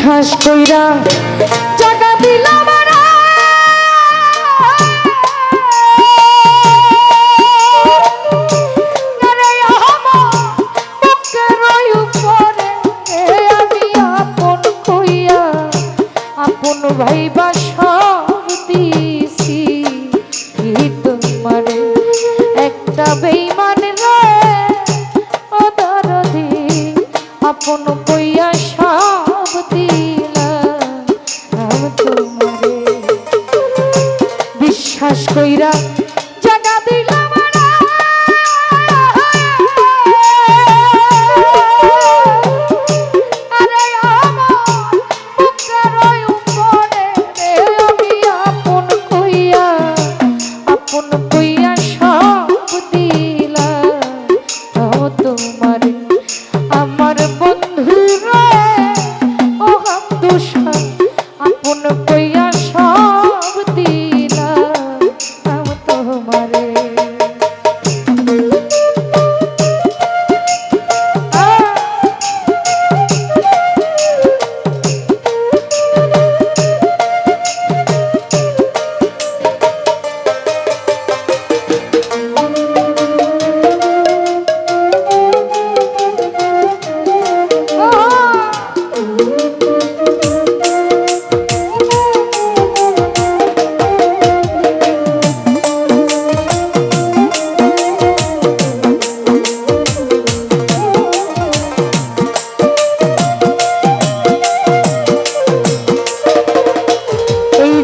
বিশ্বাস কইরা জায়গা দিলাম ভাইবা সব দিছি তোমারে একটা বেঈমান রে ও দরদি আপন কইয়া সব দিলাম তোমারে বিশ্বাস কইরা জায়গা দিলাম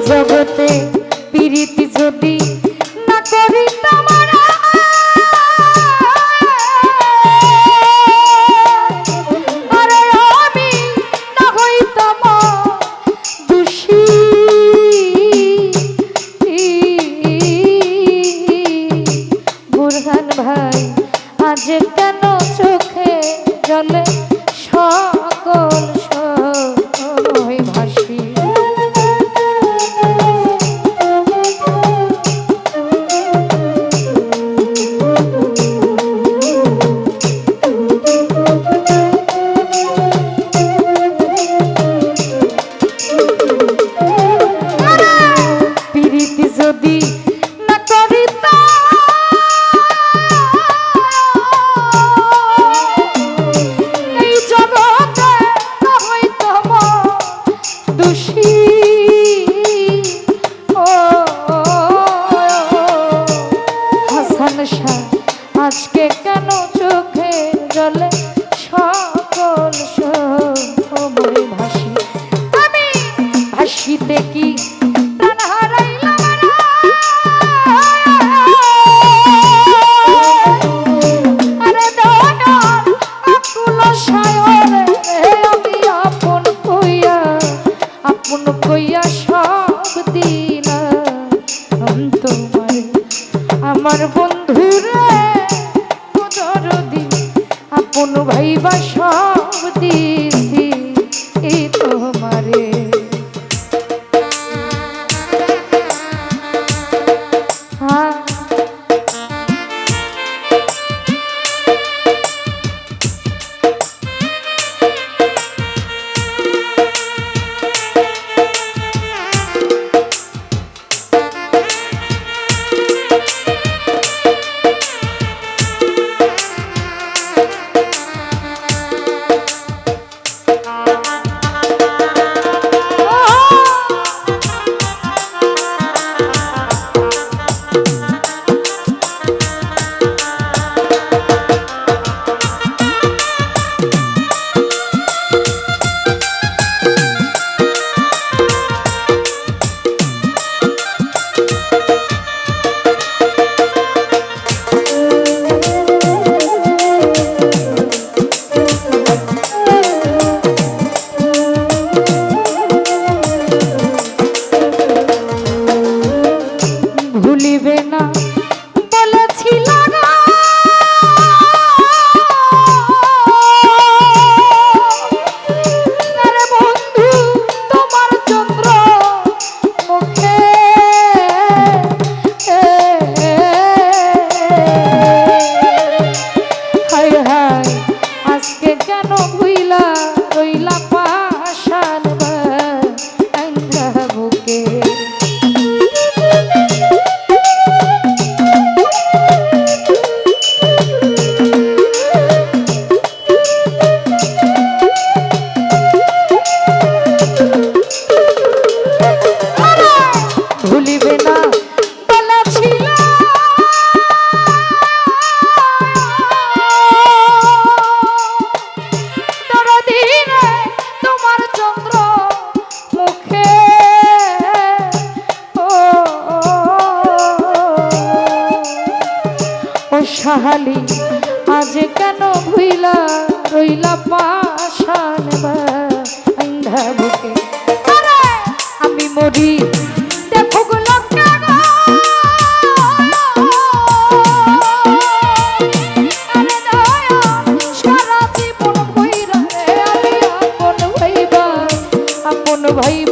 জগতে প্রীতি যদি না করি তোমারা আরে আমি না হইতাম দোষী বুরহান ভাই আজ কেন চোখে জলে সকল সময় ভাসি যদি না করিতা এই জগতে না হইতাম দোষী ও হাসান শাহ আজকে কেন চোখে জলে সকল সময় ভাসি আমি ভাসিতে কি আপন হালি আজ কেন ভুইলা রইলা পাশান বান্ধা বুকে আমি মরি দেখো গো লক্ষ্য গো আরে দয়া সারা জীবন কইরা রে আমি আপন ভাইবা